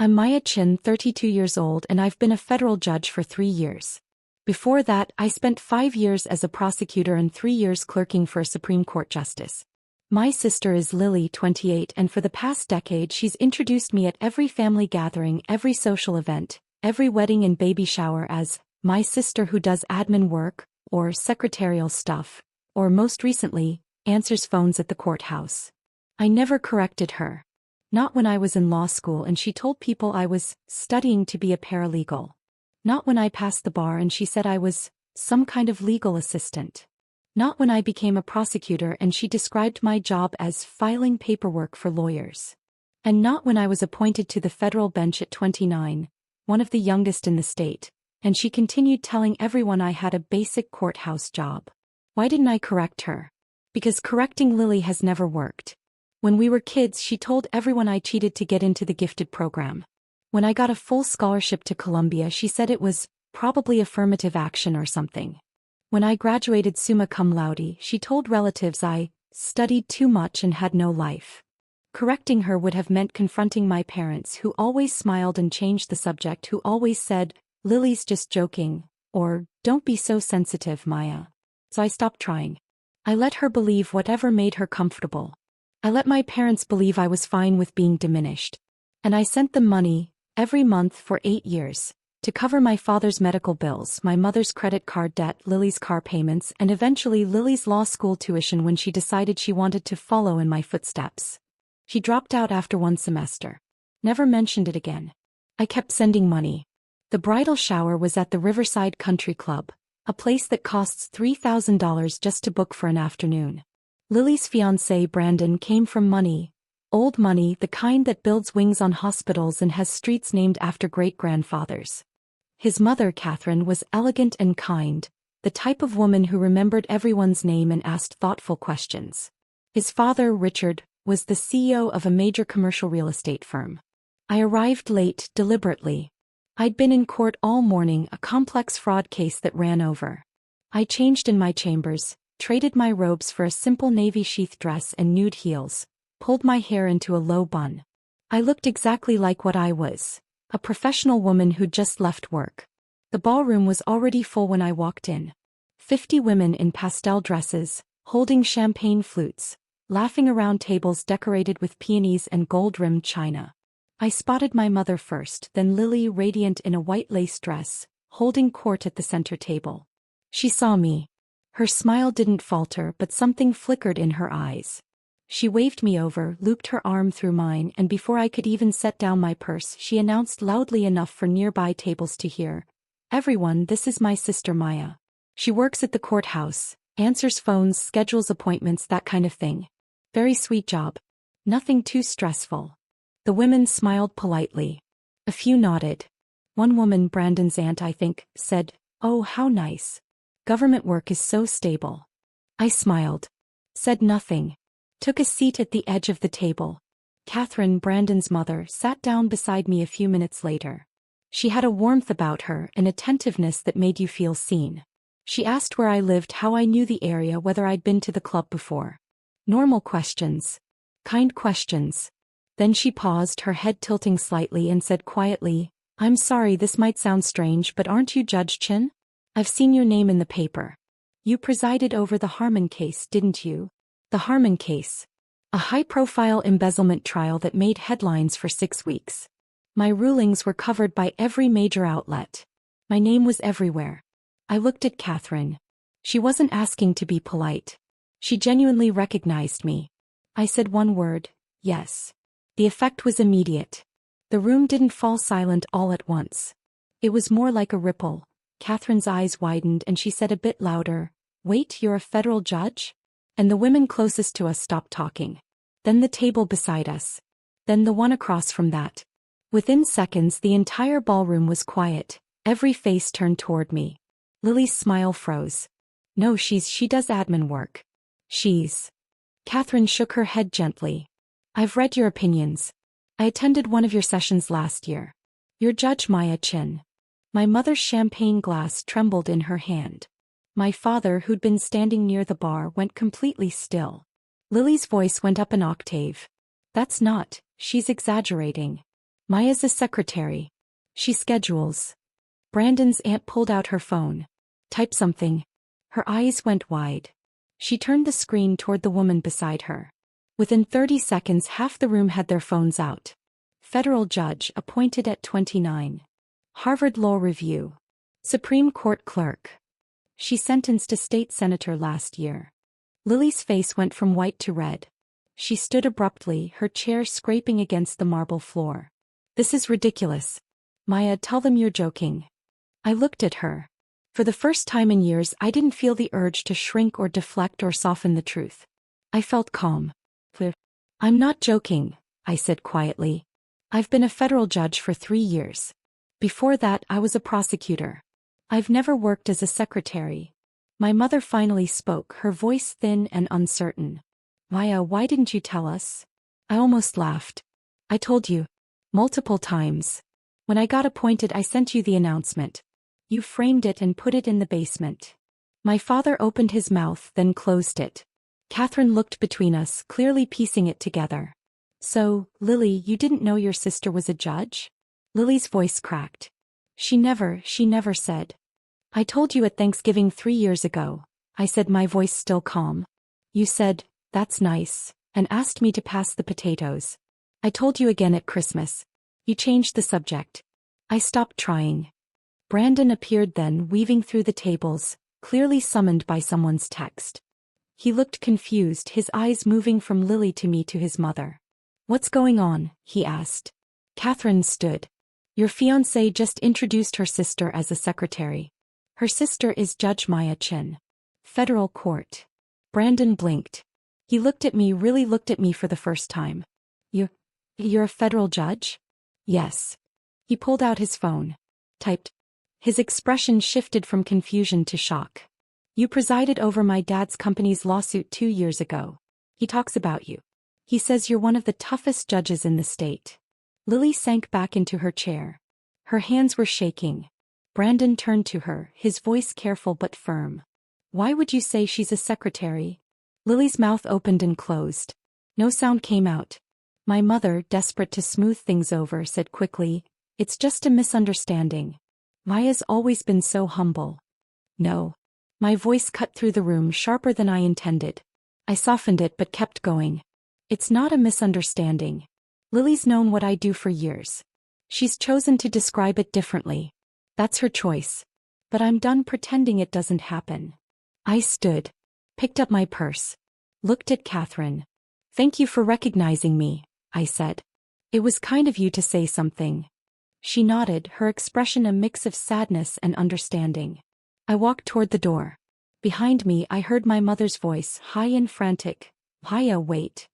I'm Maya Chen, 32 years old, and I've been a federal judge for 3 years. Before that, I spent 5 years as a prosecutor and 3 years clerking for a Supreme Court justice. My sister is Lily, 28, and for the past decade she's introduced me at every family gathering, every social event, every wedding and baby shower as my sister who does admin work, or secretarial stuff, or most recently, answers phones at the courthouse. I never corrected her. Not when I was in law school and she told people I was studying to be a paralegal. Not when I passed the bar and she said I was some kind of legal assistant. Not when I became a prosecutor and she described my job as filing paperwork for lawyers. And not when I was appointed to the federal bench at 29, one of the youngest in the state, and she continued telling everyone I had a basic courthouse job. Why didn't I correct her? Because correcting Lily has never worked. When we were kids, she told everyone I cheated to get into the gifted program. When I got a full scholarship to Columbia, she said it was probably affirmative action or something. When I graduated summa cum laude, she told relatives I studied too much and had no life. Correcting her would have meant confronting my parents, who always smiled and changed the subject, who always said, "Lily's just joking," or "Don't be so sensitive, Maya." So I stopped trying. I let her believe whatever made her comfortable. I let my parents believe I was fine with being diminished. And I sent them money, every month for 8 years, to cover my father's medical bills, my mother's credit card debt, Lily's car payments, and eventually Lily's law school tuition when she decided she wanted to follow in my footsteps. She dropped out after 1 semester. Never mentioned it again. I kept sending money. The bridal shower was at the Riverside Country Club, a place that costs $3,000 just to book for an afternoon. Lily's fiancé Brandon came from money, old money, the kind that builds wings on hospitals and has streets named after great-grandfathers. His mother, Catherine, was elegant and kind, the type of woman who remembered everyone's name and asked thoughtful questions. His father, Richard, was the CEO of a major commercial real estate firm. I arrived late, deliberately. I'd been in court all morning, a complex fraud case that ran over. I changed in my chambers, traded my robes for a simple navy sheath dress and nude heels, pulled my hair into a low bun. I looked exactly like what I was, a professional woman who'd just left work. The ballroom was already full when I walked in. 50 women in pastel dresses, holding champagne flutes, laughing around tables decorated with peonies and gold-rimmed china. I spotted my mother first, then Lily, radiant in a white lace dress, holding court at the center table. She saw me. Her smile didn't falter, but something flickered in her eyes. She waved me over, looped her arm through mine, and before I could even set down my purse, she announced loudly enough for nearby tables to hear, "Everyone, this is my sister Maya. She works at the courthouse, answers phones, schedules appointments, that kind of thing. Very sweet job. Nothing too stressful." The women smiled politely. A few nodded. One woman, Brandon's aunt I think, said, "Oh, how nice. Government work is so stable." I smiled. Said nothing. Took a seat at the edge of the table. Catherine, Brandon's mother, sat down beside me a few minutes later. She had a warmth about her, an attentiveness that made you feel seen. She asked where I lived, how I knew the area, whether I'd been to the club before. Normal questions. Kind questions. Then she paused, her head tilting slightly, and said quietly, "I'm sorry, this might sound strange, but aren't you Judge Chen? I've seen your name in the paper. You presided over the Harmon case, didn't you?" The Harmon case. A high-profile embezzlement trial that made headlines for 6 weeks. My rulings were covered by every major outlet. My name was everywhere. I looked at Catherine. She wasn't asking to be polite. She genuinely recognized me. I said one word, "Yes." The effect was immediate. The room didn't fall silent all at once. It was more like a ripple. Catherine's eyes widened and she said a bit louder, "Wait, you're a federal judge?" And the women closest to us stopped talking. Then the table beside us. Then the one across from that. Within seconds the entire ballroom was quiet, every face turned toward me. Lily's smile froze. "No, she does admin work. She's..." Catherine shook her head gently. "I've read your opinions. I attended one of your sessions last year. You're Judge Maya Chen." My mother's champagne glass trembled in her hand. My father, who'd been standing near the bar, went completely still. Lily's voice went up an octave. "That's not, she's exaggerating." Maya's a secretary. She schedules. Brandon's aunt pulled out her phone. Type something. Her eyes went wide. She turned the screen toward the woman beside her. Within 30 seconds, half the room had their phones out. Federal judge appointed at 29. Harvard Law Review. Supreme Court clerk. She sentenced a state senator last year. Lily's face went from white to red. She stood abruptly, her chair scraping against the marble floor. This is ridiculous. Maya, tell them you're joking. I looked at her. For the first time in years, I didn't feel the urge to shrink or deflect or soften the truth. I felt calm. I'm not joking, I said quietly. I've been a federal judge for 3 years. Before that, I was a prosecutor. I've never worked as a secretary. My mother finally spoke, her voice thin and uncertain. Maya, why didn't you tell us? I almost laughed. I told you. Multiple times. When I got appointed, I sent you the announcement. You framed it and put it in the basement. My father opened his mouth, then closed it. Catherine looked between us, clearly piecing it together. So, Lily, you didn't know your sister was a judge? Lily's voice cracked. She never said. I told you at Thanksgiving 3 years ago, I said, my voice still calm. You said, that's nice, and asked me to pass the potatoes. I told you again at Christmas. You changed the subject. I stopped trying. Brandon appeared then, weaving through the tables, clearly summoned by someone's text. He looked confused, his eyes moving from Lily to me to his mother. What's going on? He asked. Catherine stood. Your fiancé just introduced her sister as a secretary. Her sister is Judge Maya Chen. Federal court. Brandon blinked. He looked at me, really looked at me for the first time. You're a federal judge? Yes. He pulled out his phone. Typed. His expression shifted from confusion to shock. You presided over my dad's company's lawsuit 2 years ago. He talks about you. He says you're one of the toughest judges in the state. Lily sank back into her chair. Her hands were shaking. Brandon turned to her, his voice careful but firm. Why would you say she's a secretary? Lily's mouth opened and closed. No sound came out. My mother, desperate to smooth things over, said quickly, it's just a misunderstanding. Maya's always been so humble. No. My voice cut through the room sharper than I intended. I softened it but kept going. It's not a misunderstanding. Lily's known what I do for years. She's chosen to describe it differently. That's her choice. But I'm done pretending it doesn't happen. I stood. Picked up my purse. Looked at Catherine. Thank you for recognizing me, I said. It was kind of you to say something. She nodded, her expression a mix of sadness and understanding. I walked toward the door. Behind me, I heard my mother's voice, high and frantic. Maya, wait.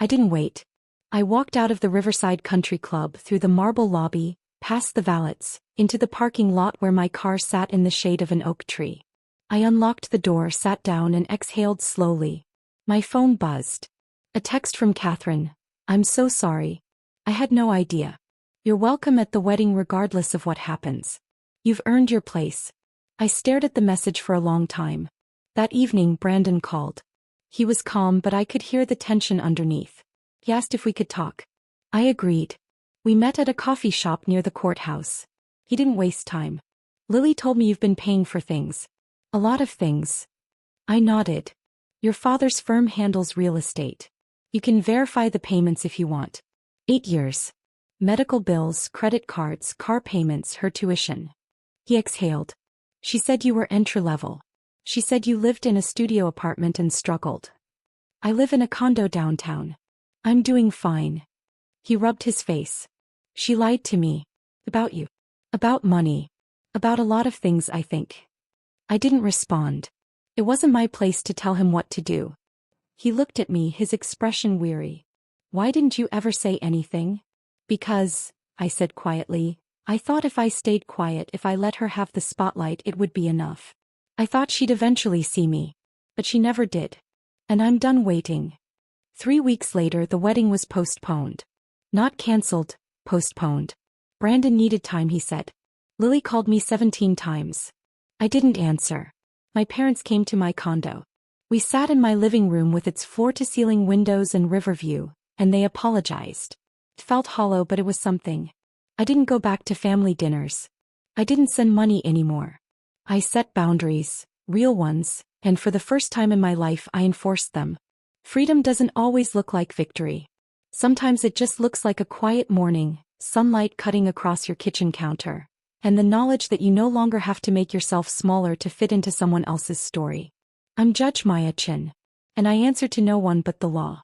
I didn't wait. I walked out of the Riverside Country Club, through the marble lobby, past the valets, into the parking lot where my car sat in the shade of an oak tree. I unlocked the door, sat down and exhaled slowly. My phone buzzed. A text from Catherine. I'm so sorry. I had no idea. You're welcome at the wedding regardless of what happens. You've earned your place. I stared at the message for a long time. That evening, Brandon called. He was calm, but I could hear the tension underneath. He asked if we could talk. I agreed. We met at a coffee shop near the courthouse. He didn't waste time. Lily told me you've been paying for things. A lot of things. I nodded. Your father's firm handles real estate. You can verify the payments if you want. 8 years. Medical bills, credit cards, car payments, her tuition. He exhaled. She said you were entry-level. She said you lived in a studio apartment and struggled. I live in a condo downtown. I'm doing fine. He rubbed his face. She lied to me. About you. About money. About a lot of things, I think. I didn't respond. It wasn't my place to tell him what to do. He looked at me, his expression weary. Why didn't you ever say anything? Because, I said quietly, I thought if I stayed quiet, if I let her have the spotlight, it would be enough. I thought she'd eventually see me. But she never did. And I'm done waiting. 3 weeks later, the wedding was postponed. Not cancelled, postponed. Brandon needed time, he said. Lily called me 17 times. I didn't answer. My parents came to my condo. We sat in my living room with its floor-to-ceiling windows and river view, and they apologized. It felt hollow, but it was something. I didn't go back to family dinners. I didn't send money anymore. I set boundaries, real ones, and for the first time in my life I enforced them. Freedom doesn't always look like victory. Sometimes it just looks like a quiet morning, sunlight cutting across your kitchen counter, and the knowledge that you no longer have to make yourself smaller to fit into someone else's story. I'm Judge Maya Chen, and I answer to no one but the law.